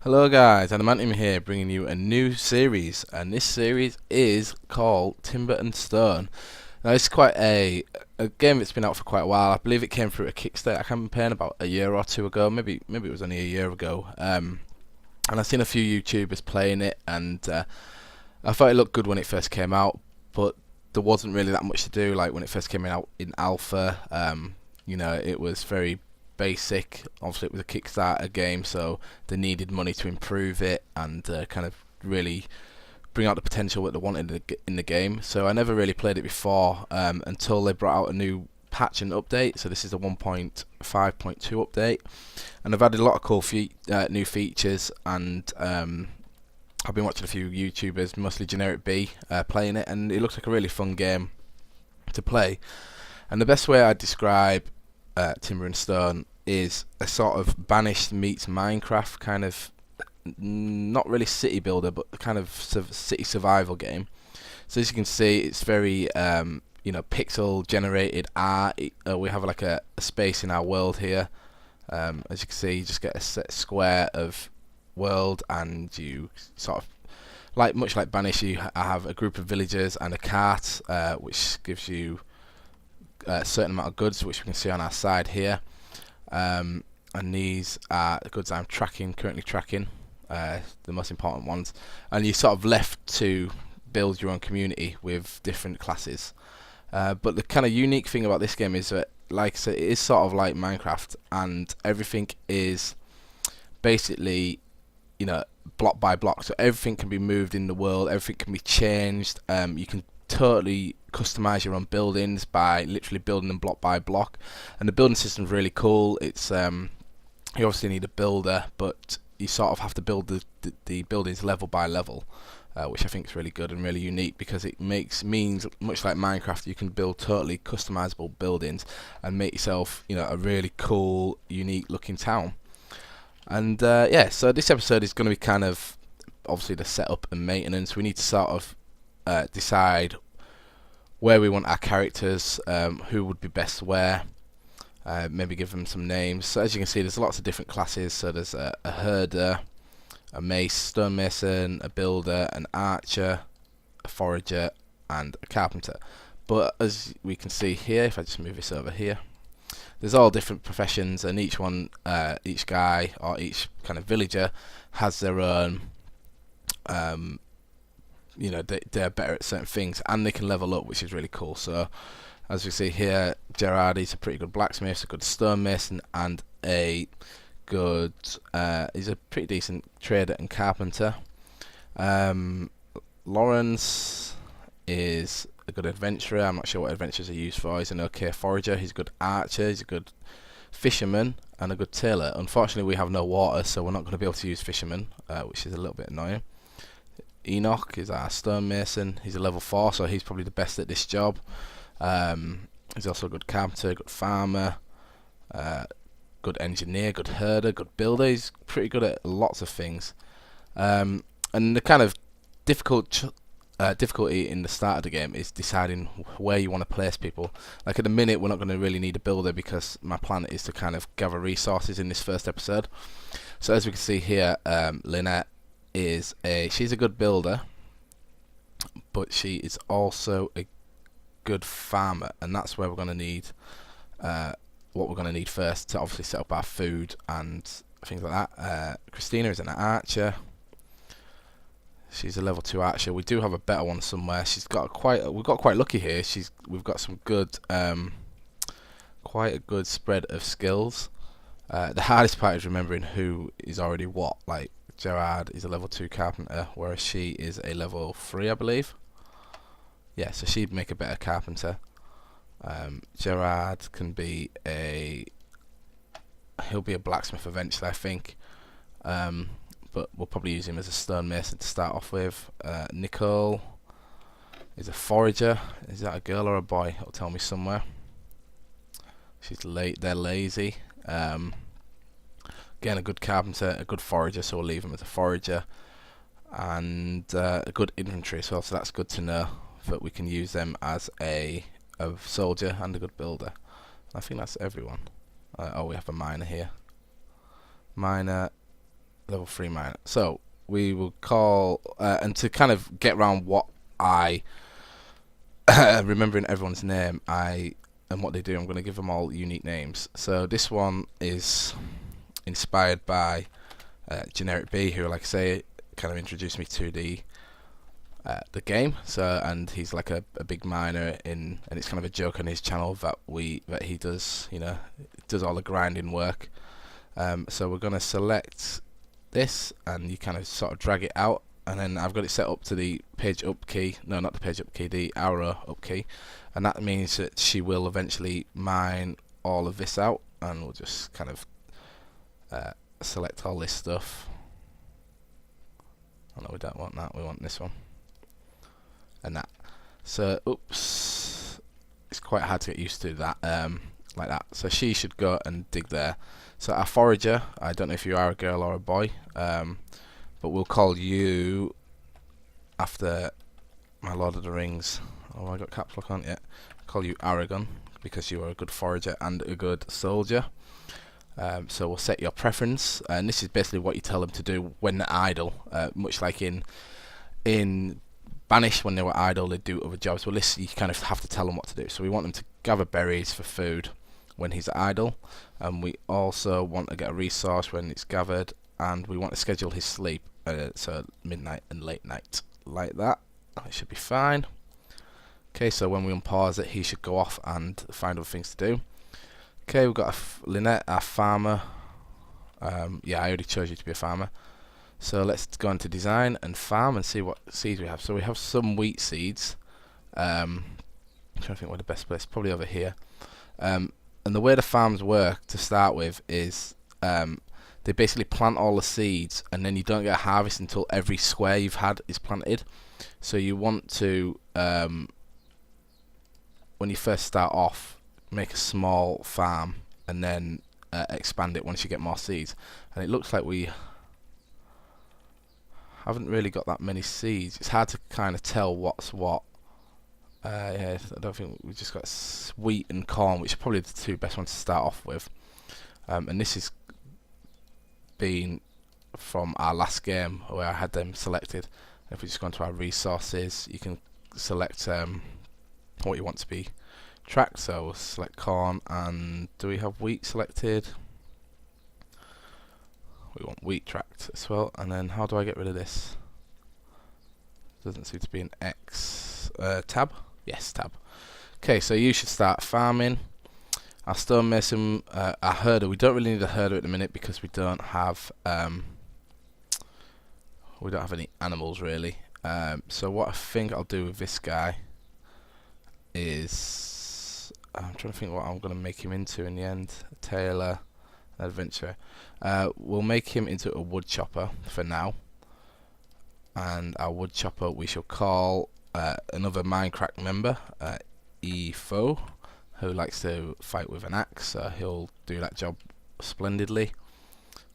Hello guys, Adamantium here, bringing you a new series, and this series is called Timber and Stone. Now it's quite a game that's been out for quite a while. I believe it came through a Kickstarter. I can't remember paying about a year or two ago, maybe it was only a year ago. And I've seen a few YouTubers playing it, and I thought it looked good when it first came out, but there wasn't really that much to do. Like when it first came out in alpha, it was very basic. Obviously, it was a Kickstarter game, so they needed money to improve it and kind of really bring out the potential that they wanted in the game. So I never really played it before until they brought out a new patch and update. So this is a 1.5.2 update, and they've added a lot of cool new features. And I've been watching a few YouTubers, mostly Generic B, playing it, and it looks like a really fun game to play. And the best way I describe Timber and Stone is a sort of Banished meets Minecraft kind of, not really city builder, but kind of city survival game. So as you can see, it's very pixel generated art. We have like a space in our world here. As you can see, you just get a set square of world, and you sort of much like Banished, I have a group of villagers and a cart, which gives you a certain amount of goods, which we can see on our side here. And these are the goods I'm currently tracking, the most important ones. And you're sort of left to build your own community with different classes. But the kind of unique thing about this game is that, like I said, it is sort of like Minecraft, and everything is basically, block by block. So everything can be moved in the world, everything can be changed. You can totally customize your own buildings by literally building them block by block, and the building system is really cool. It's you obviously need a builder, but you sort of have to build the buildings level by level, which I think is really good and really unique, because it means much like Minecraft, you can build totally customizable buildings and make yourself a really cool, unique looking town. And so this episode is going to be kind of obviously the setup and maintenance. We need to sort of decide where we want our characters, who would be best where, maybe give them some names. So as you can see, there's lots of different classes. So there's a herder, a stonemason, a builder, an archer, a forager, and a carpenter. But as we can see here, if I just move this over here, there's all different professions, and each guy or each kind of villager has their own they're better at certain things, and they can level up, which is really cool. So as we see here, Gerard, he's a pretty good blacksmith, a good stonemason, and a good he's a pretty decent trader and carpenter. Lawrence is a good adventurer. I'm not sure what adventures are used for. He's an okay forager, he's a good archer, he's a good fisherman, and a good tailor. Unfortunately, we have no water, so we're not going to be able to use fisherman, which is a little bit annoying. Enoch is our stonemason. He's a level 4, so he's probably the best at this job. He's also a good carpenter, good farmer, good engineer, good herder, good builder. He's pretty good at lots of things. And the kind of difficulty in the start of the game is deciding where you want to place people. Like at the minute, we're not going to really need a builder, because my plan is to kind of gather resources in this first episode. So as we can see here, Lynette she's a good builder, but she is also a good farmer, and that's where we're going to need what we're going to need first to obviously set up our food and things like that. Christina is an archer. She's a level 2 archer. We do have a better one somewhere. We've got quite lucky here. We've got some good quite a good spread of skills. The hardest part is remembering who is already what. Like Gerard is a level 2 carpenter, whereas she is a level 3, I believe. Yeah, so she'd make a better carpenter. Gerard can be he'll be a blacksmith eventually, I think. But we'll probably use him as a stonemason to start off with. Nicole is a forager. Is that a girl or a boy? It'll tell me somewhere. They're lazy. Again, a good carpenter, a good forager, so we'll leave him as a forager. And a good infantry as well, so that's good to know that we can use them as a soldier and a good builder. I think that's everyone. We have a miner here. Miner level 3 miner. So we will call, and to kind of get around what I, remembering everyone's name, and what they do, I'm going to give them all unique names. So this one is inspired by Generic B, who, like I say, kind of introduced me to the game. So, and he's like a big miner and it's kind of a joke on his channel that he does, does all the grinding work. So we're gonna select this, and you kind of sort of drag it out, and then I've got it set up to the page up key. No, not the page up key, the arrow up key, and that means that she will eventually mine all of this out, and we'll just kind of select all this stuff. Oh no, we don't want that. We want this one and that. So, oops, it's quite hard to get used to that, like that. So she should go and dig there. So our forager, I don't know if you are a girl or a boy, but we'll call you after my Lord of the Rings. Oh, I got caps lock on yet. Call you Aragon because you are a good forager and a good soldier. So we'll set your preference, and this is basically what you tell them to do when they're idle, much like in Banished, when they were idle, they do other jobs. Well, this, you kind of have to tell them what to do. So we want them to gather berries for food when he's idle, and we also want to get a resource when it's gathered, and we want to schedule his sleep, so midnight and late night, like that. It should be fine. Okay, so when we unpause it, he should go off and find other things to do. Okay, we've got Lynette, our farmer. Yeah, I already chose you to be a farmer. So let's go into design and farm and see what seeds we have. So we have some wheat seeds. I'm trying to think where the best place, probably over here. And the way the farms work to start with is they basically plant all the seeds, and then you don't get a harvest until every square you've had is planted. So you want to, when you first start off, make a small farm and then expand it once you get more seeds. And it looks like we haven't really got that many seeds. It's hard to kind of tell what's what. Yeah, I don't think we've just got wheat and corn, which are probably the two best ones to start off with. And this is been from our last game where I had them selected. If we just go into our resources, you can select what you want to be tracked. So we'll select corn, and do we have wheat selected? We want wheat tracked as well. And then how do I get rid of this? Doesn't seem to be an X. Tab? Yes, tab. Okay, so you should start farming. Our stonemason, our herder, we don't really need a herder at the minute because we don't have any animals really. So what I think I'll do with this guy is, I'm trying to think what I'm going to make him into in the end. A tailor, an adventurer. We'll make him into a wood chopper for now, and our wood chopper we shall call another Minecraft member, Efo, who likes to fight with an axe. So he'll do that job splendidly.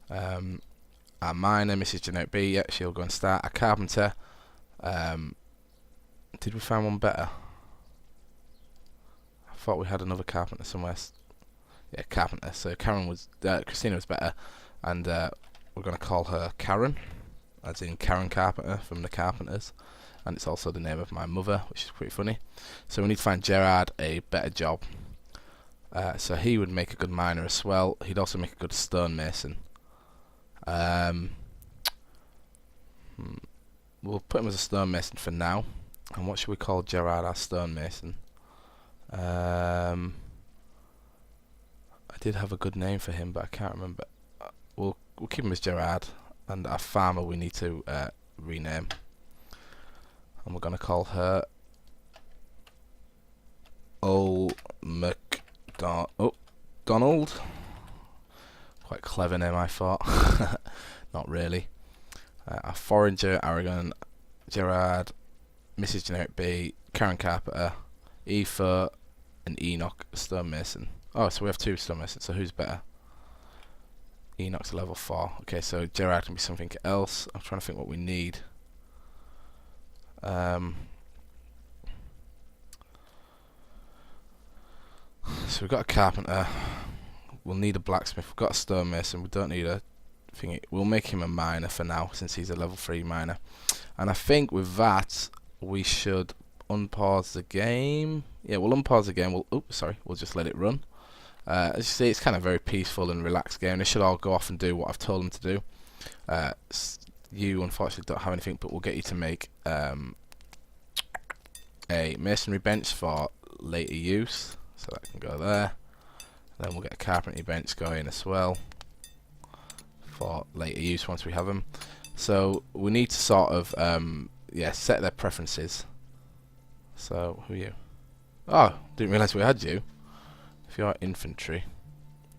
Our miner, Mrs. Generic B, yeah, she'll go and start. Our carpenter, did we find one better? I thought we had another carpenter somewhere. Yeah, carpenter. So Christina was better, and we're going to call her Karen, as in Karen Carpenter from the Carpenters, and it's also the name of my mother, which is pretty funny. So we need to find Gerard a better job. So he would make a good miner as well. He'd also make a good stonemason. We'll put him as a stonemason for now. And what should we call Gerard our stonemason? I did have a good name for him, but I can't remember. We'll keep him as Gerard, and our farmer we need to rename, and we're going to call her Donald. Quite clever name, I thought. Not really. Our forager, Aragon, Gerard, Mrs. Generic B, Karen Carpenter, Aoife, and Enoch, stonemason. Oh, so we have two stonemasons, so who's better? Enoch's level 4. Okay, so Gerard can be something else. I'm trying to think what we need. So we've got a carpenter. We'll need a blacksmith. We've got a stonemason. We don't need a thingy. We'll make him a miner for now, since he's a level 3 miner. And I think with that, we should unpause the game. Yeah, we'll unpause the game. We'll just let it run. As you see, it's kind of very peaceful and relaxed game. They should all go off and do what I've told them to do. You unfortunately don't have anything, but we'll get you to make a masonry bench for later use, so that can go there. Then we'll get a carpentry bench going as well for later use once we have them. So we need to sort of set their preferences. So who are you? Oh, didn't realise we had you. If you're infantry,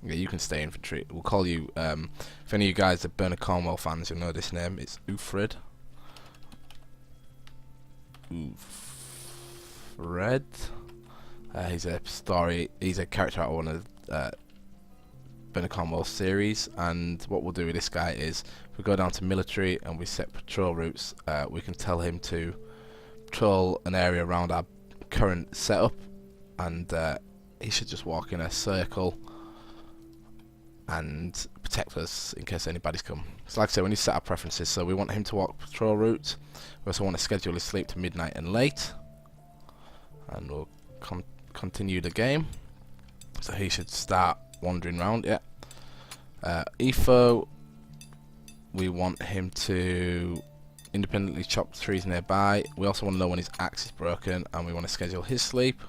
yeah, you can stay infantry. We'll call you, if any of you guys are Bernard Cornwell fans, you'll know this name. It's Ufred. Ufred. He's a character out of one of Bernard Cornwell series, and what we'll do with this guy is, if we go down to military and we set patrol routes, we can tell him to patrol an area around our current setup, and he should just walk in a circle and protect us in case anybody's come. So like I said, we need to set our preferences. So we want him to walk patrol routes. We also want to schedule his sleep to midnight and late, and we'll continue the game. So he should start wandering around. Yeah. Etho, we want him to independently chop trees nearby. We also want to know when his axe is broken, and we want to schedule his sleep.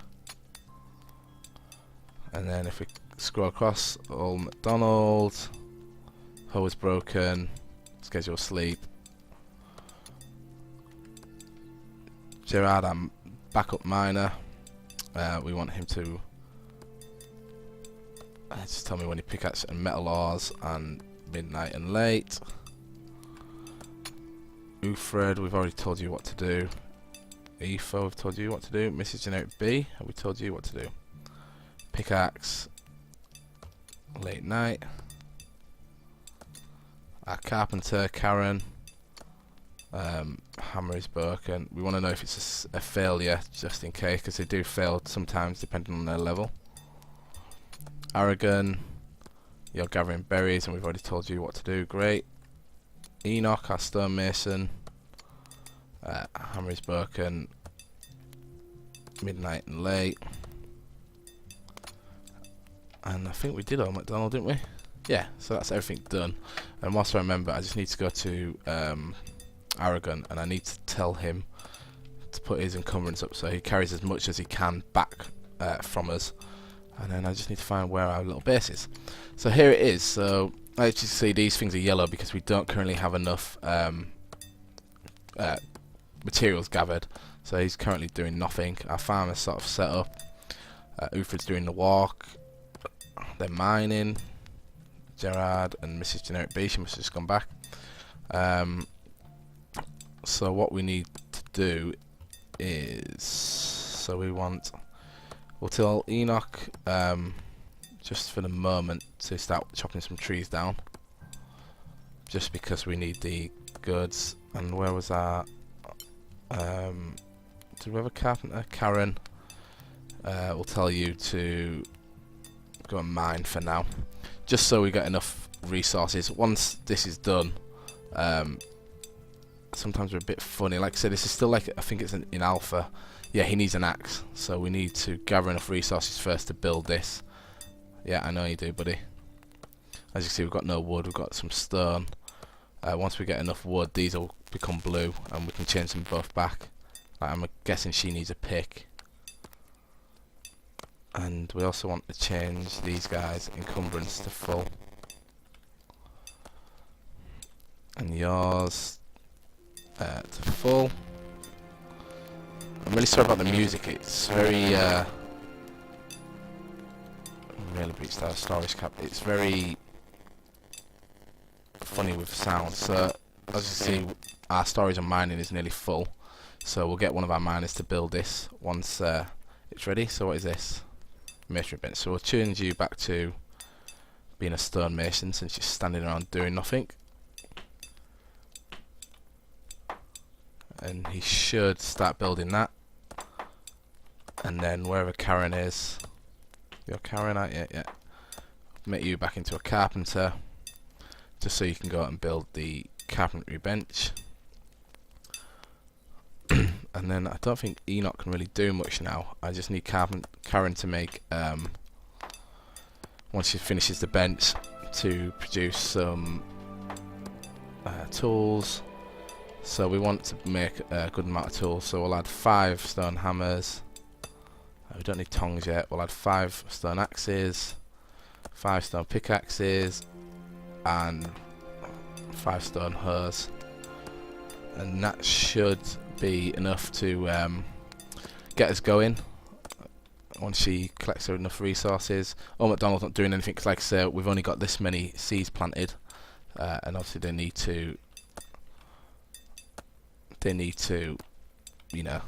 And then if we scroll across, Old MacDonald, hoe is broken, schedule sleep. Gerard, our backup miner, we want him to just tell me when he pickaxe and metal ores and midnight and late. Ufred, we've already told you what to do. Etho, we've told you what to do. Mrs. Generic B, have we told you what to do? Pickaxe, late night. Our carpenter, Karen, hammer is broken. We want to know if it's a failure, just in case, because they do fail sometimes depending on their level. Aragon, you're gathering berries, and we've already told you what to do. Great. Enoch, our stonemason, hammer is broken, midnight and late. And I think we did Old MacDonald, didn't we? Yeah, so that's everything done. And whilst I remember, I just need to go to Aragon, and I need to tell him to put his encumbrance up so he carries as much as he can back from us. And then I just need to find where our little base is. So here it is. So as you can see, these things are yellow because we don't currently have enough materials gathered. So he's currently doing nothing. Our farm is sort of set up. Ufred's doing the walk. They're mining. Gerard and Mrs. Generic B, she must have just gone back. So what we need to do is, so we'll tell Enoch just for the moment to start chopping some trees down, just because we need the goods. And where was our did we have a carpenter? Karen, we'll tell you to go and mine for now, just so we get enough resources. Once this is done, sometimes we're a bit funny. Like I said, this is still like, I think it's in alpha. Yeah, he needs an axe, so we need to gather enough resources first to build this. Yeah, I know you do, buddy. As you can see, we've got no wood, we've got some stone. Once we get enough wood, these will become blue, and we can change them both back. Like, I'm guessing she needs a pick. And we also want to change these guys' encumbrance to full. And yours to full. I'm really sorry about the music, it's very really breached our storage cap. It's very funny with sound. So as you see, our storage and mining is nearly full, so we'll get one of our miners to build this once it's ready. So what is this? Masonry bench. So we'll change you back to being a stonemason, since you're standing around doing nothing. And he should start building that. And then wherever Karen is, you're Karen, aren't you? Yeah. Make you back into a carpenter. just so you can go out and build the carpentry bench. And then I don't think Enoch can really do much now. I just need Karen to make, once she finishes the bench, to produce some tools. So we want to make a good amount of tools, so we'll add 5 stone hammers. We don't need tongs yet. We'll add 5 stone axes, 5 stone pickaxes, and 5 stone hoes. And that should be enough to get us going once she collects enough resources. Oh, McDonald's not doing anything because, like I say, we've only got this many seeds planted, and obviously they need to, you know,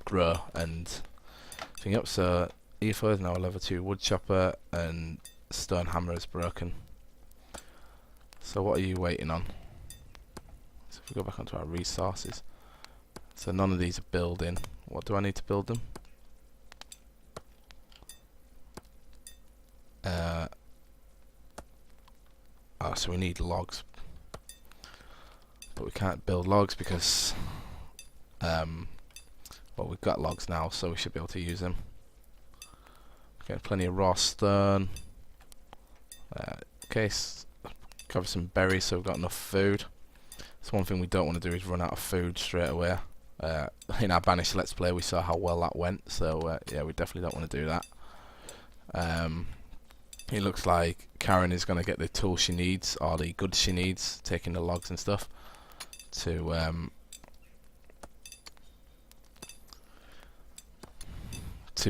grow and thing up. So E4 is now a level 2 wood chopper, and stone hammer is broken. So what are you waiting on? So if we go back onto our resources, so none of these are building. What do I need to build them? Oh, so we need logs, but we can't build logs because well, we've got logs now, so we should be able to use them. Get plenty of raw stone. Okay, cover some berries so we've got enough food. So one thing we don't want to do is run out of food straight away. In our Banished Let's Play we saw how well that went, so yeah, we definitely don't want to do that. It looks like Karen is going to get the tools she needs, or the goods she needs, taking the logs and stuff, to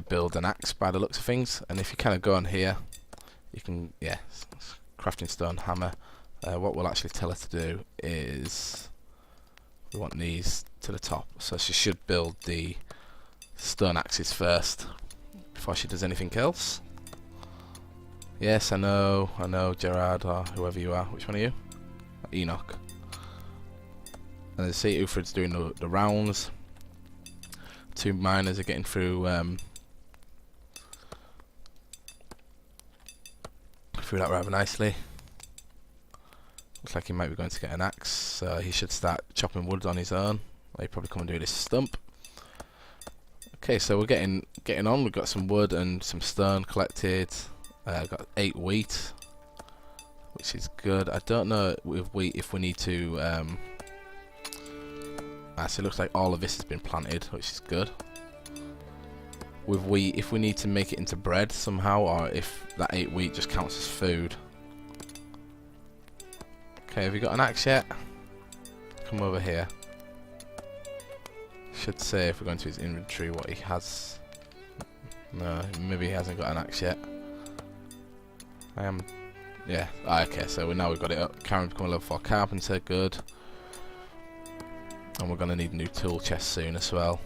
build an axe by the looks of things. And if you kind of go on here, you can, yeah, crafting stone hammer. What we'll actually tell her to do is we want these to the top, so she should build the stone axes first before she does anything else. Yes, I know, Gerard, or whoever you are. Which one are you? Enoch. And I see Ufred's doing the rounds. 2 miners are getting through that rather nicely. Looks like he might be going to get an axe, so he should start chopping wood on his own. He probably come and do this stump. Okay, so we're getting on. We've got some wood and some stone collected. Got 8 wheat, which is good. I don't know with wheat if we need to. Actually, it looks like all of this has been planted, which is good. With wheat, if we need to make it into bread somehow, or if that 8 wheat just counts as food. Okay, have you got an axe yet? Come over here. Should say if we're going to his inventory what he has. No, maybe he hasn't got an axe yet. Yeah. Okay, so now we've got it up. Karen become a level 4 carpenter, good. And we're going to need a new tool chest soon as well.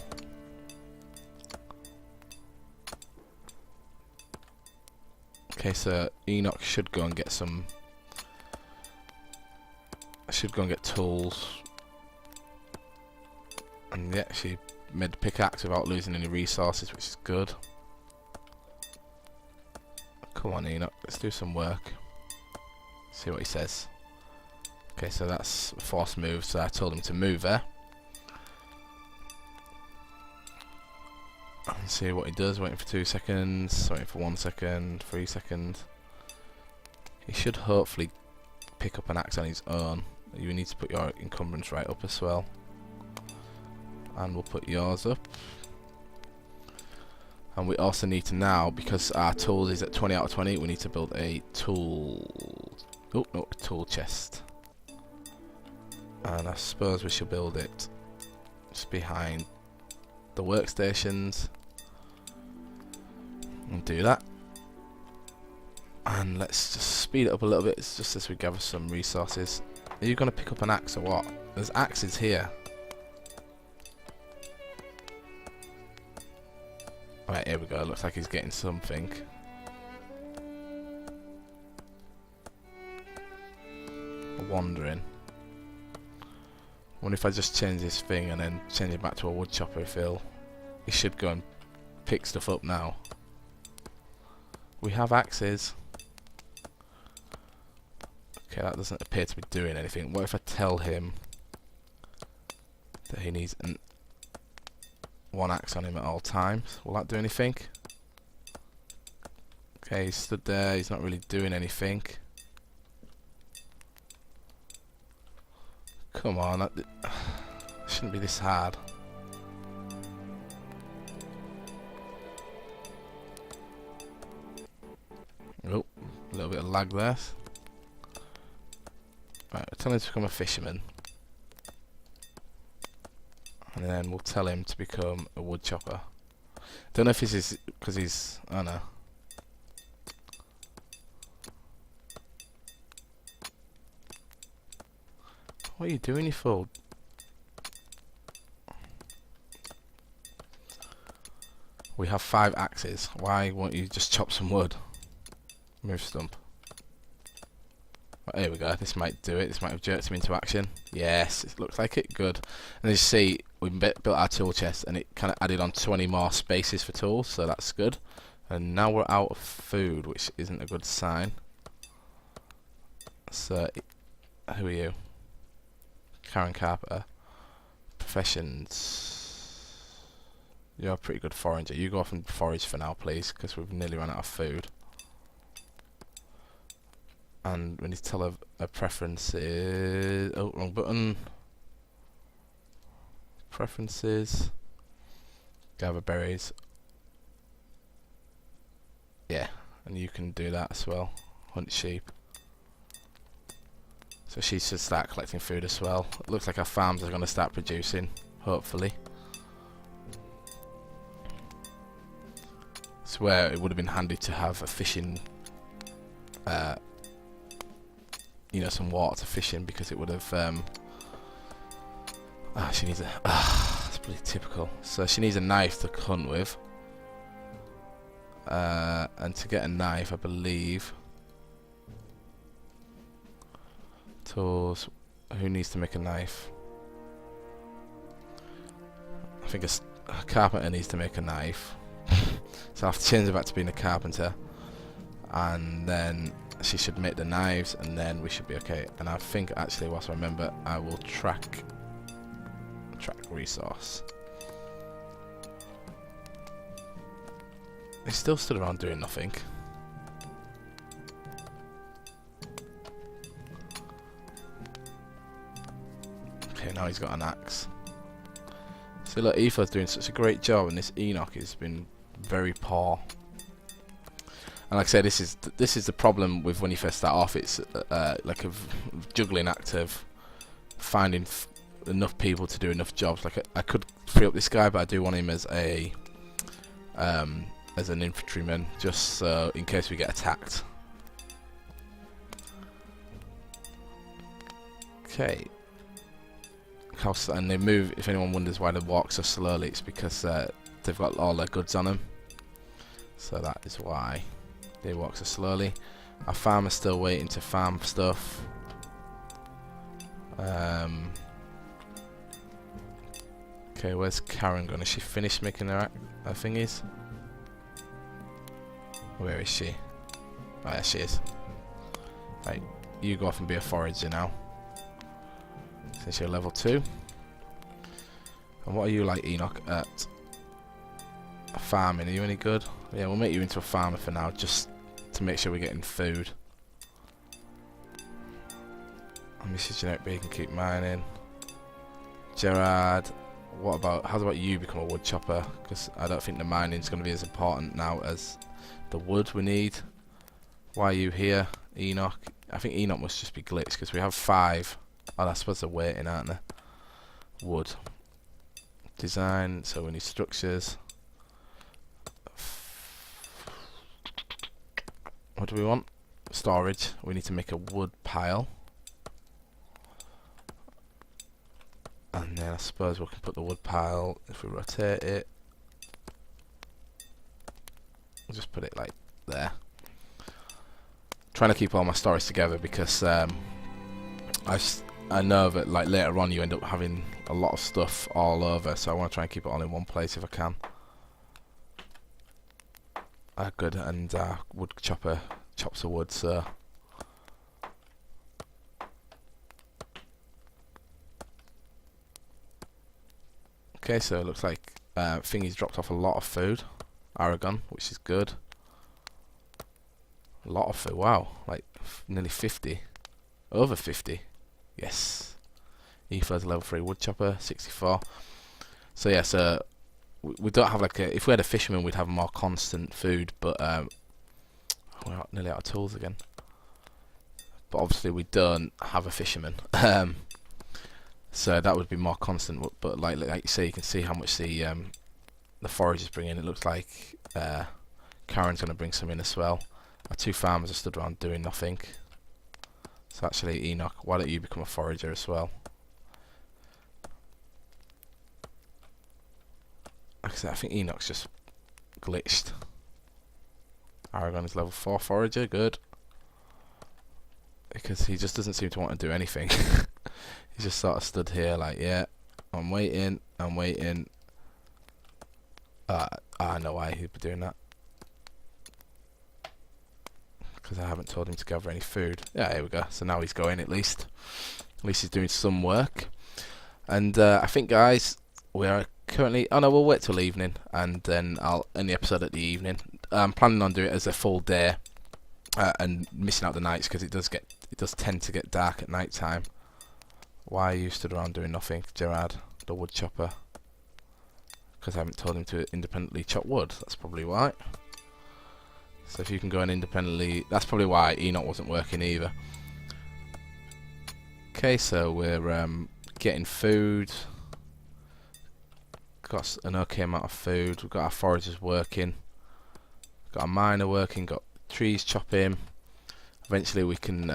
Okay, so Enoch should go and get some. I should go and get tools. And yeah, she made the pickaxe without losing any resources, which is good. Come on, Enoch, let's do some work. See what he says. Okay, so that's a forced move, so I told him to move there. And see what he does. Waiting for 2 seconds, waiting for 1 second, 3 seconds. He should hopefully pick up an axe on his own. You need to put your encumbrance right up as well. And we'll put yours up. And we also need to now, because our tools is at 20 out of 20, we need to build a tool. Oh no, a tool chest. And I suppose we should build it just behind the workstations. And do that. And let's just speed it up a little bit. It's just as we gather some resources. Are you going to pick up an axe or what? There's axes here. Right, here we go. Looks like he's getting something. Wandering. Wonder if I just change this thing and then change it back to a wood chopper, if he should go and pick stuff up now. We have axes. Okay, that doesn't appear to be doing anything. What if I tell him that he needs one axe on him at all times? Will that do anything? Okay, he's stood there. He's not really doing anything. Come on, that shouldn't be this hard. Oh, a little bit of lag there. Right, we'll tell him to become a fisherman. And then we'll tell him to become a wood chopper. Don't know if this is because he's... I don't know. What are you doing, you fool? We have 5 axes. Why won't you just chop some wood? Move stump. Well, here we go. This might do it. This might have jerked him into action. Yes, it looks like it. Good. And as you see, we built our tool chest, and it kind of added on 20 more spaces for tools, so that's good. And now we're out of food, which isn't a good sign. So, who are you? Karen Carpenter. Professions. You're a pretty good forager. You go off and forage for now, please, because we've nearly run out of food. And we need to tell her preferences. Oh, wrong button. Preferences. Gather berries. Yeah, and you can do that as well. Hunt sheep. So she should start collecting food as well. It looks like our farms are going to start producing, hopefully. I swear it would have been handy to have a fishing, you know, some water to fish in, because it would have, she needs a, that's pretty typical. So she needs a knife to hunt with. And to get a knife, I believe... Tools. Who needs to make a knife? I think a carpenter needs to make a knife. So I have to change her back to being a carpenter, and then she should make the knives, and then we should be okay. And I think actually, whilst I remember, I will track resource. He still stood around doing nothing. Okay, now he's got an axe. So look, Aoife's doing such a great job, and this Enoch has been very poor. And like I said, this is the problem with when you first start off. It's like a juggling act of finding enough people to do enough jobs. Like I could free up this guy, but I do want him as a as an infantryman, just so in case we get attacked. Okay. And they move. If anyone wonders why they walk so slowly, it's because they've got all their goods on them. So that is why they walk so slowly. Our farmer's still waiting to farm stuff. Okay, where's Karen gone? Is she finished making her thingies? Where is she? Oh, there she is. Right, you go off and be a forager now, since you're level 2. And what are you like, Enoch, at farming? Are you any good? Yeah, we'll make you into a farmer for now, just to make sure we're getting food. And Mrs. Generic B can keep mining. Gerard, how about you become a wood chopper? Because I don't think the mining's going to be as important now as the wood we need. Why are you here, Enoch? I think Enoch must just be glitched, because we have 5. Oh, I suppose they're waiting, aren't they? Wood. Design, so we need structures. What do we want? Storage. We need to make a wood pile. And then I suppose we can put the wood pile, if we rotate it, we'll just put it like there. Trying to keep all my storage together, because I know that like later on you end up having a lot of stuff all over, so I want to try and keep it all in one place if I can. Good, and wood chopper chops the wood, so Okay, so it looks like Thingy's dropped off a lot of food. Aragon, which is good. A lot of food, wow, like nearly 50. Over 50. Yes. Ether's level 3 woodchopper, 64. So yeah, so we don't have like a, if we had a fisherman we'd have more constant food, but we're nearly out of tools again. But obviously we don't have a fisherman. So that would be more constant, but like you say, you can see how much the forage is bringing. It looks like Karen's going to bring some in as well. Our 2 farmers are stood around doing nothing. So actually, Enoch, why don't you become a forager as well? Like I said, I think Enoch's just glitched. Aragon is level 4 forager, good. Because he just doesn't seem to want to do anything. He's just sort of stood here like, yeah, I'm waiting. I know why he'd be doing that. Because I haven't told him to gather any food. Yeah, here we go. So now he's going at least. At least he's doing some work. And I think, guys, we are currently... Oh no, we'll wait till evening. And then I'll end the episode at the evening. I'm planning on doing it as a full day. And missing out the nights because it does tend to get dark at night time. Why are you stood around doing nothing, Gerard, the wood chopper? Because I haven't told him to independently chop wood. That's probably why. So if you can go and independently... That's probably why Enoch wasn't working either. Okay, so we're getting food. Got an okay amount of food. We've got our foragers working. Got a miner working. Got trees chopping. Eventually we can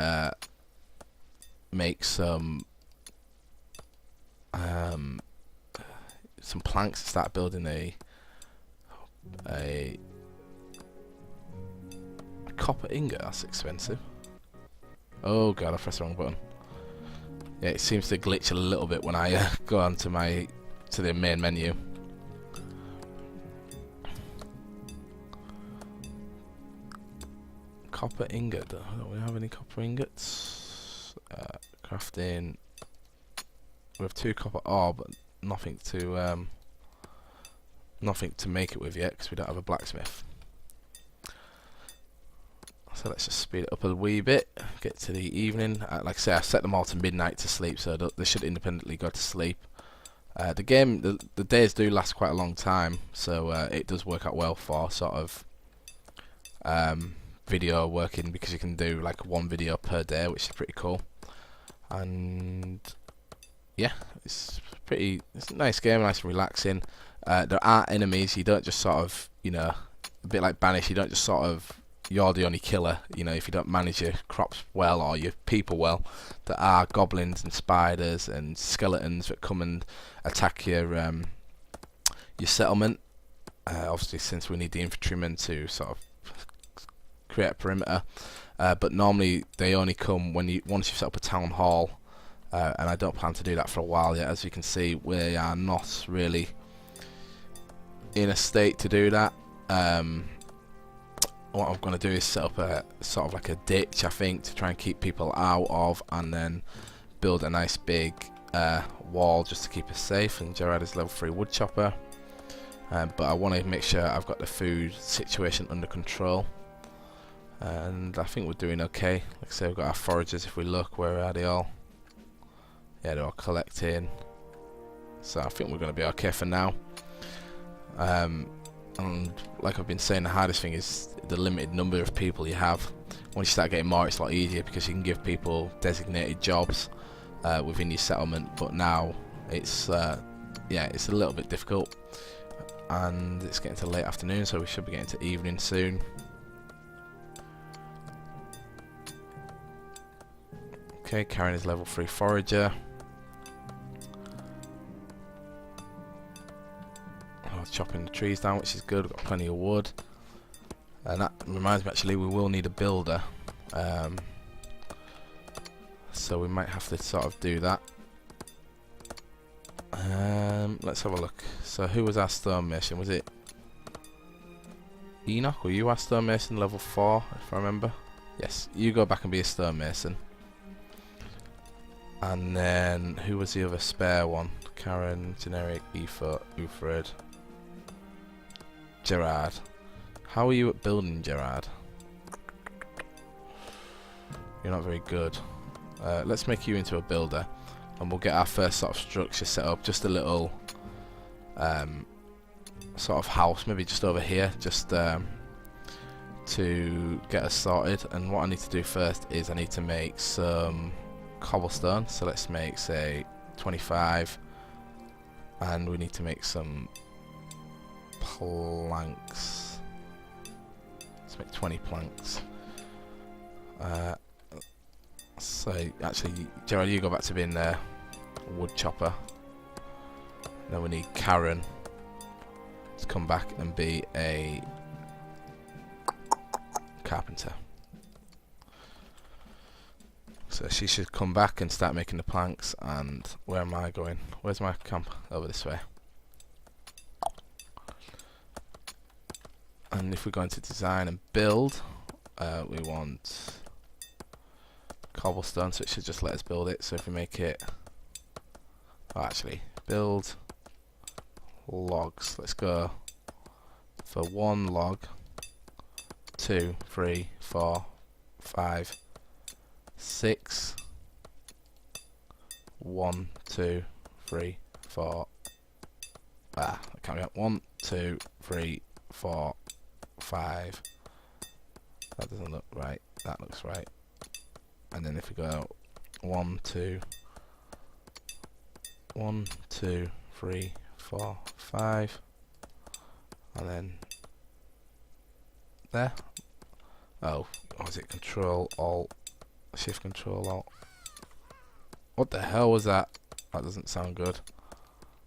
make some planks to start building a copper ingot. That's expensive. Oh god, I pressed the wrong button. Yeah, it seems to glitch a little bit when I go on to the main menu. Copper ingot. Don't we have any copper ingots? Crafting. We have 2 copper ore, but nothing to make it with yet because we don't have a blacksmith. So let's just speed it up a wee bit. Get to the evening. Like I say, I set them all to midnight to sleep, so they should independently go to sleep. The game, the days do last quite a long time, so it does work out well for sort of video working, because you can do like 1 video per day, which is pretty cool. And yeah, it's a nice game, nice and relaxing. There are enemies. You don't just sort of, you know, a bit like Banished, you don't just sort of, you're the only killer, you know, if you don't manage your crops well or your people well. There are goblins and spiders and skeletons that come and attack your settlement. Obviously, since we need the infantrymen to sort of create a perimeter, but normally they only come once you've set up a town hall, and I don't plan to do that for a while yet. As you can see, we are not really in a state to do that. What I'm going to do is set up a sort of like a ditch, I think, to try and keep people out of, and then build a nice big wall just to keep us safe. And Gerard is level 3 woodchopper, but I want to make sure I've got the food situation under control, and I think we're doing okay. Like I say, we've got our foragers. If we look, where are they all? Yeah, they're all collecting, so I think we're going to be okay for now. And like I've been saying, the hardest thing is the limited number of people you have. Once you start getting more, it's a lot easier because you can give people designated jobs within your settlement. But now it's yeah, it's a little bit difficult, and it's getting to late afternoon, so we should be getting to evening soon. Okay, Karen is level 3 forager. Chopping the trees down, which is good. We've got plenty of wood, and that reminds me, actually, we will need a builder, so we might have to sort of do that. Let's have a look. So who was our stonemason? Was it Enoch? Were you our stonemason level 4, if I remember? Yes, you go back and be a stonemason. And then who was the other spare one? Karen, generic, Aoife, Ufred, Gerard. How are you at building, Gerard? You're not very good. Let's make you into a builder, and we'll get our first sort of structure set up. Just a little sort of house, maybe just over here, just to get us started. And what I need to do first is I need to make some cobblestone. So let's make, say, 25, and we need to make some planks. Let's make 20 planks. So actually, Gerald, you go back to being the wood chopper. Then we need Karen to come back and be a carpenter. So she should come back and start making the planks. And where am I going? Where's my camp? Over this way. And if we're going to design and build, we want cobblestone, so it should just let us build it. So if we make it, oh, actually, build logs. Let's go for 1 log, 2, 3, 4, 5, 6. 1, 2, 3, 4. I can't be up. 1, 2, 3, 4, 5. That doesn't look right. That looks right. And then if we go 1, 2, 1, 2, 3, 4, 5, and then there. Oh, or is it Control Alt, Shift Control Alt? What the hell was that? That doesn't sound good.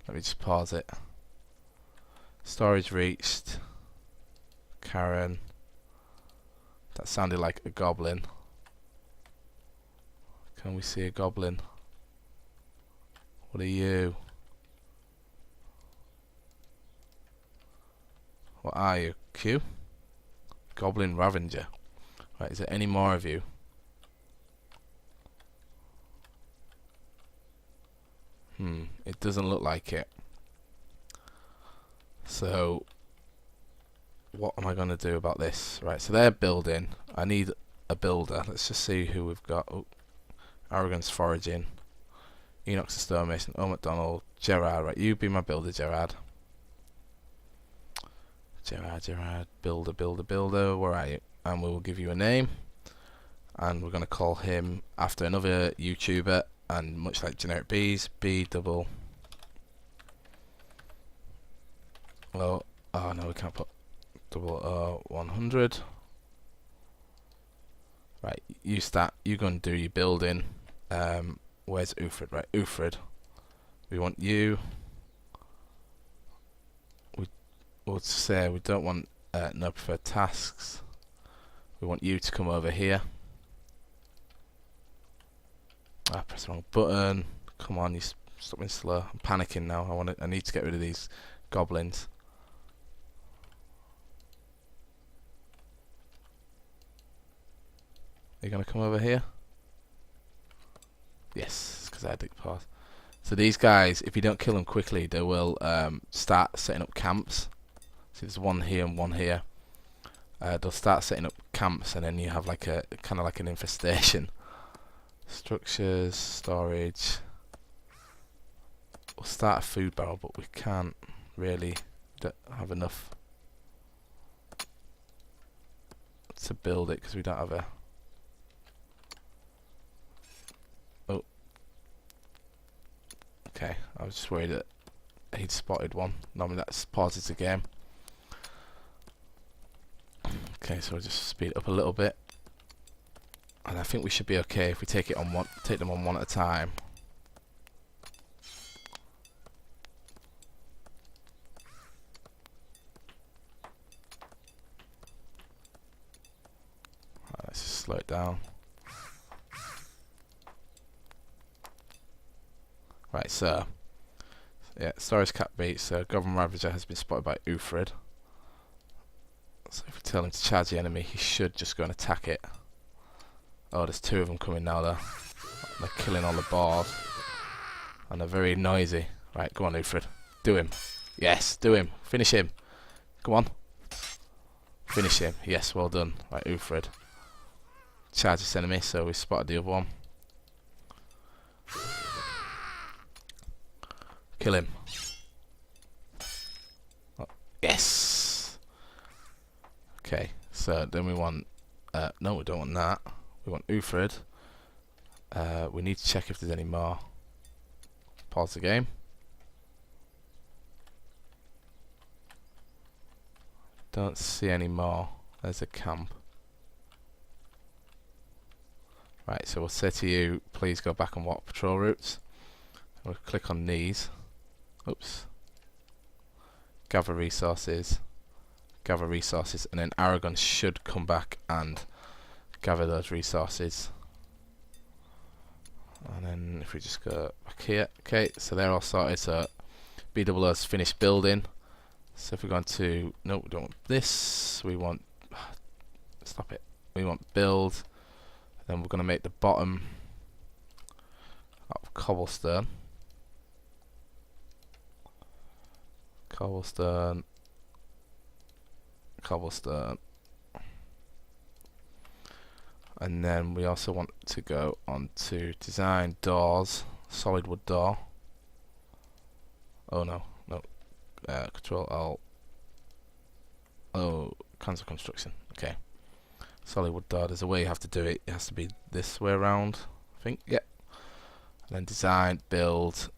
Let me just pause it. Storage reached. Karen. That sounded like a goblin. Can we see a goblin? What are you? What are you? Q? Goblin Ravenger. Right, is there any more of you? It doesn't look like it. So what am I going to do about this? Right, so they're building. I need a builder. Let's just see who we've got. Oh, Arrogance Foraging, Enoch's the Stonemason, O McDonald, Gerard. Right, you be my builder, Gerard. Gerard, builder, where are you? And we will give you a name, and we're going to call him after another YouTuber, and much like Generic Bees, B double. Well, oh no, we can't put double O 100. Right, you start. You go and do your building. Where's Ufred? Right, Ufred. We want you. We'll say we don't want no preferred tasks. We want you to come over here. I pressed the wrong button. Come on, you stop being slow. I'm panicking now. I need to get rid of these goblins. Are you gonna come over here? Yes, because I had to pause. So these guys, if you don't kill them quickly, they will start setting up camps. So there's one here and one here. They'll start setting up camps, and then you have like a kind of like an infestation. Structures, storage. We'll start a food barrel, but we can't really have enough to build it because we don't have a. Oh. Okay, I was just worried that he'd spotted one. Normally that pauses the game. Okay, so we'll just speed it up a little bit, and I think we should be okay if we take them on one at a time. Right, let's just slow it down. Right, so yeah, storage cap beat. So Goblin Ravager has been spotted by Ufred. So if we tell him to charge the enemy, he should just go and attack it. Oh, there's 2 of them coming now though. They're killing all the boars. And they're very noisy. Right, go on, Ufred. Do him. Yes, do him. Finish him. Come on. Finish him. Yes, well done. Right, Ufred. Charge this enemy, so we spotted the other one. Kill him. Oh, yes! Okay, so then we want... no, we don't want that. We want Ufred. We need to check if there's any more. Pause the game. Don't see any more. There's a camp. Right, so we'll say to you, please go back and walk patrol routes. We'll click on these. Oops. Gather resources. Gather resources. And then Aragon should come back and gather those resources. And then if we just go back here. Okay, so they're all sorted. So BWO's finished building. So if we go on to... No, we don't want this. We want... Stop it. We want build. Then we're going to make the bottom out of cobblestone. Cobblestone. Cobblestone. And then we also want to go on to design doors. Solid wood door. Oh no, no. Control Alt. Oh, cancel construction. Okay. Solid wood door. There's a way you have to do it. It has to be this way around, I think. Yep. And then design, build,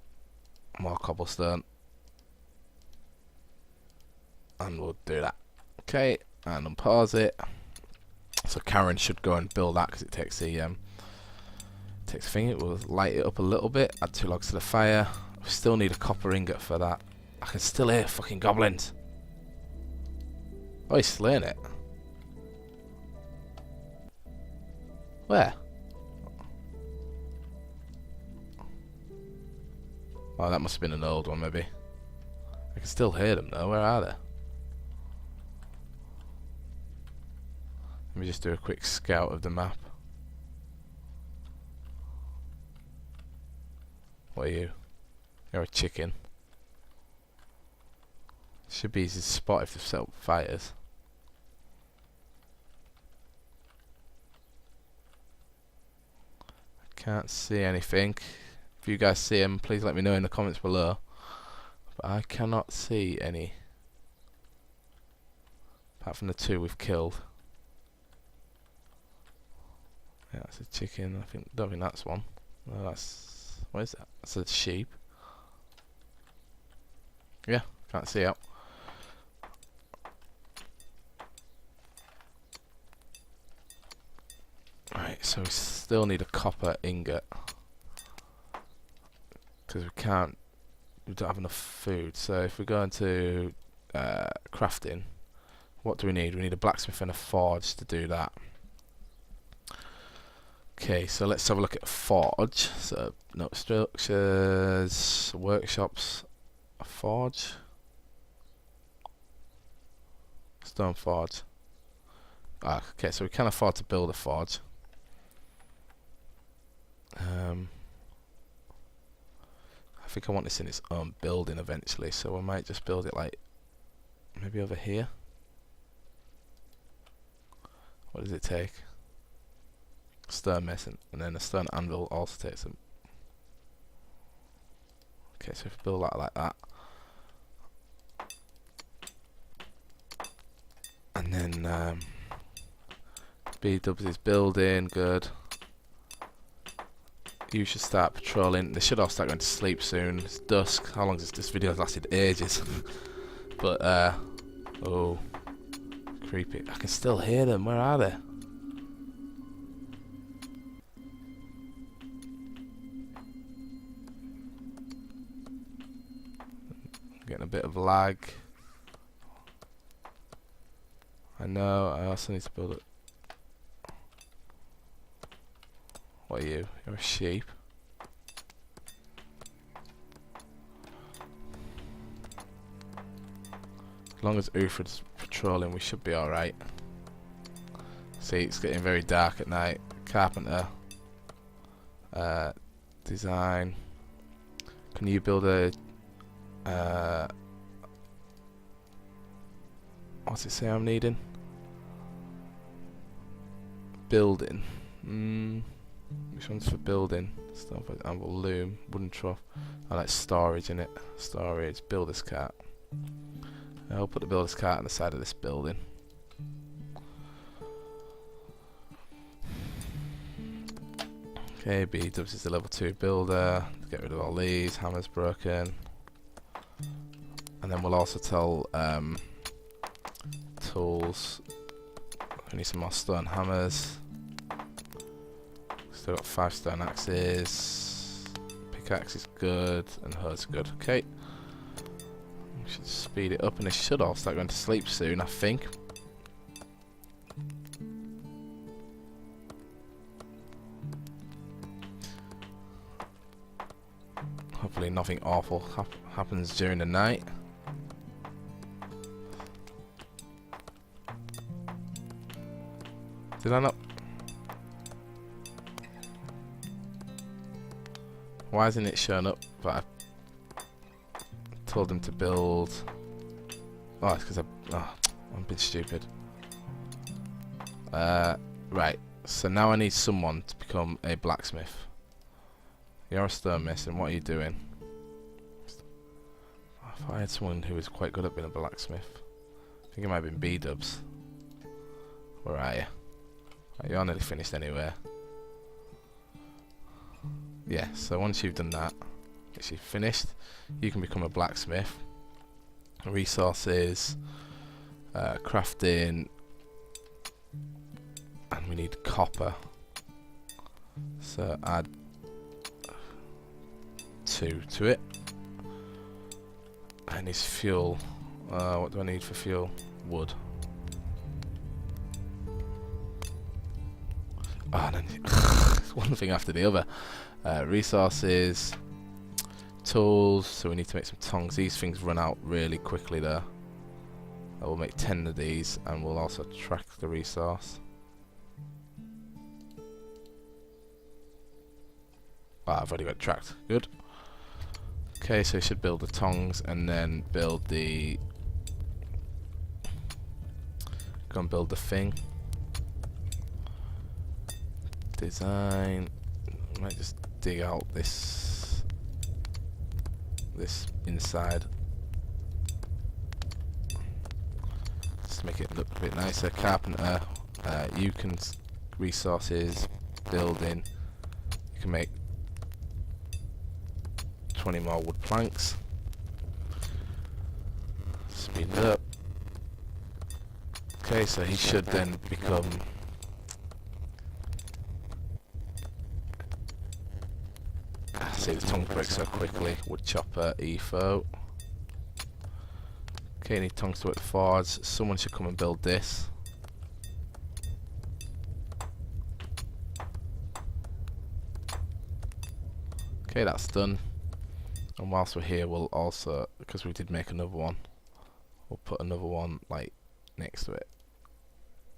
more cobblestone. And we'll do that. Okay, and unpause it. So Karen should go and build that because it takes the thing. It will light it up a little bit. Add 2 logs to the fire. We still need a copper ingot for that. I can still hear fucking goblins. Oh, he's slaying it. Where? Oh, that must have been an old one, maybe. I can still hear them though. Where are they? Let me just do a quick scout of the map. What are you? You're a chicken. Should be easy to spot if they've set up fighters. I can't see anything. If you guys see them, please let me know in the comments below. But I cannot see any. Apart from the 2 we've killed. Yeah, that's a chicken. Don't think that's one. No, that's... What is that? That's a sheep. Yeah, can't see out. Right, so we still need a copper ingot. Because we don't have enough food. So if we go into crafting, what do we need? We need a blacksmith and a forge to do that. Okay, so let's have a look at a forge. So, no, structures, workshops, a forge, stone forge. Ah, okay, so we can afford to build a forge. I think I want this in its own building eventually, so we might just build it like maybe over here. What does it take? Stone mason, and then a stone anvil also takes them. Okay, so if we build that like that, and then B-dubs is building, good. You should start patrolling. They should all start going to sleep soon. It's dusk. How long has this video lasted? Ages. But oh, creepy. I can still hear them. Where are they? Getting a bit of lag. I know, I also need to build it. What are you? You're a sheep. As long as Ufred's patrolling, we should be alright. See, it's getting very dark at night. Carpenter. Design. Can you build a what's it say I'm needing? Building. Which one's for building? Stuff like anvil, loom, wooden trough. I like storage in it. Storage, builder's cart. I'll put the builder's cart on the side of this building. Okay, B-dubs is the level 2 builder. Get rid of all these. Hammer's broken. And then we'll also tell tools. We need some more stone hammers. Still got 5 stone axes. Pickaxe is good, and hoe's good. Okay. We should speed it up, and they should all start going to sleep soon, I think. Hopefully nothing awful happens during the night. Did I not? Why isn't it showing up? But I told them to build. Oh, it's because I'm a bit stupid. Right. So now I need someone to become a blacksmith. You're a stonemason. What are you doing? If I had someone who was quite good at being a blacksmith, I think it might have been B-dubs. Where are you? Right, you're nearly finished anyway. Yeah, so once you've done that, once you've finished, you can become a blacksmith. Resources, crafting, and we need copper. So add 2 to it. And his fuel. What do I need for fuel? Wood. Ah, then one thing after the other. Resources, tools. So we need to make some tongs. These things run out really quickly there. I will make 10 of these, and we'll also track the resource. Ah, I've already got tracked. Good. Okay, so we should build the tongs and then build the. Go and build the thing. Design. Might just dig out this inside. Just make it look a bit nicer. Carpenter. You can resources, building. You can make 20 more wood planks. Speed it up. Okay, so he should then become. See the tongue breaks so quickly. Wood chopper, EFO. Okay, need tongues to work the forge. Someone should come and build this. Okay, that's done. And whilst we're here, we'll also, because we did make another one, we'll put another one like next to it.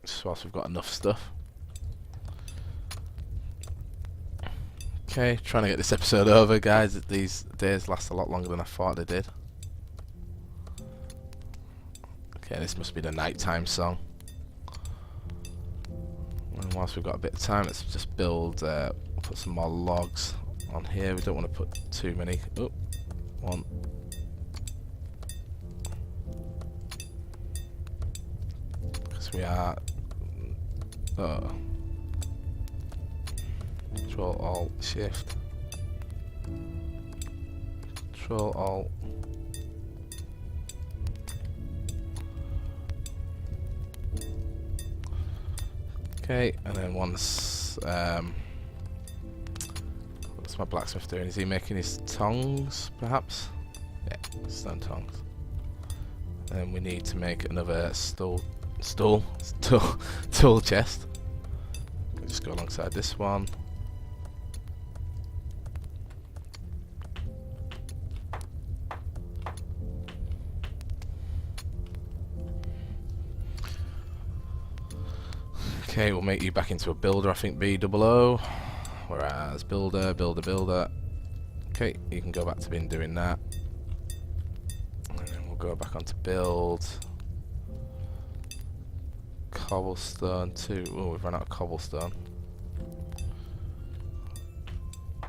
Just whilst we've got enough stuff. Okay, trying to get this episode over, guys. These days last a lot longer than I thought they did. Okay, this must be the nighttime song. And whilst we've got a bit of time, let's just build, put some more logs on here. We don't want to put too many. Oh, one. Because we are. Control Alt Shift. Control Alt. Okay, and then once what's my blacksmith doing? Is he making his tongs, perhaps? Yeah, stone tongs. And then we need to make another tool chest. We'll just go alongside this one. Okay, we'll make you back into a builder, I think, B-O-O. whereas builder, builder, builder. Okay, you can go back to being doing that. And then we'll go back onto build. Cobblestone 2. Oh, we've run out of cobblestone.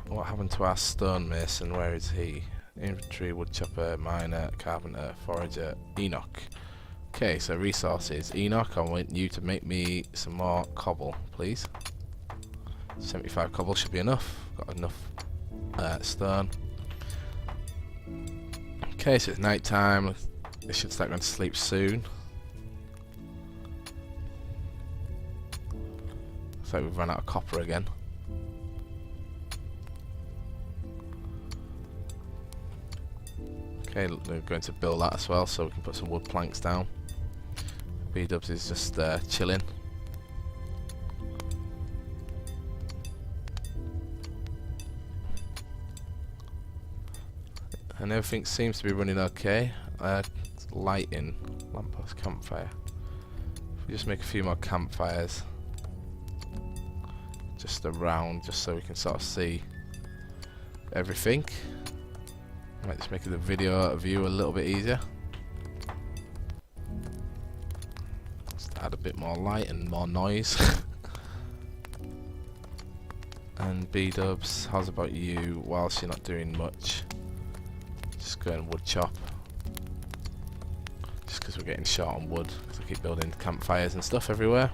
What happened to our stonemason? Where is he? Infantry, woodchopper, miner, carpenter, forager, Enoch. Okay, so resources. Enoch, I want you to make me some more cobble, please. 75 cobble should be enough. Got enough stone. Okay, so it's night time. They should start going to sleep soon. Looks like we've run out of copper again. Okay, we're going to build that as well, so we can put some wood planks down. B-dubs is just chilling. And everything seems to be running okay. Lighting, lamppost, campfire. If we just make a few more campfires just around, just so we can sort of see everything. Might just make the video view a little bit easier. Just add a bit more light and more noise. And B-dubs, how's about you? Whilst you're not doing much, just go and wood chop. Just because we're getting short on wood, because I keep building campfires and stuff everywhere.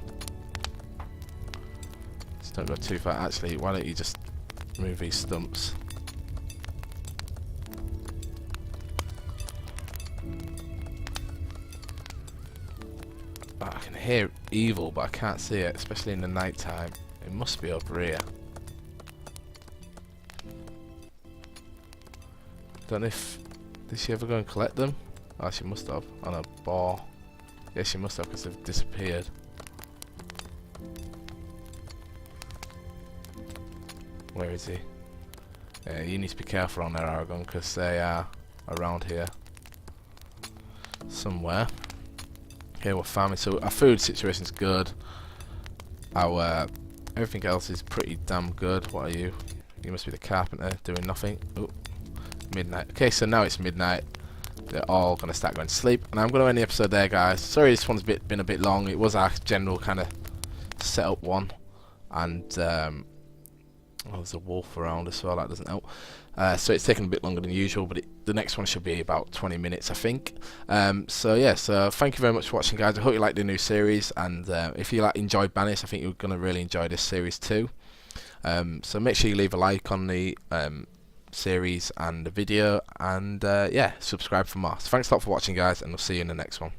Just don't go too far. Actually, why don't you just move these stumps? I can hear evil, but I can't see it, especially in the night time. It must be over here. Don't know if... Did she ever go and collect them? Oh, she must have. On a bar. Yeah, she must have, because they've disappeared. Where is he? Yeah, you need to be careful on there, Aragon, because they are around here somewhere. Here we're farming, so our food situation's good. Our everything else is pretty damn good. What are you? You must be the carpenter doing nothing. Oh, midnight. Okay, so now it's midnight. They're all gonna start going to sleep, and I'm gonna end the episode there, guys. Sorry, this one's been a bit long. It was our general kind of setup one, and well, there's a wolf around as well. That doesn't help. So it's taken a bit longer than usual, but the next one should be about 20 minutes, I think. So yeah, so thank you very much for watching, guys. I hope you liked the new series, and if you enjoyed Banished, I think you're gonna really enjoy this series too. So make sure you leave a like on the series and the video, and yeah, subscribe for more. So thanks a lot for watching, guys, and we'll see you in the next one.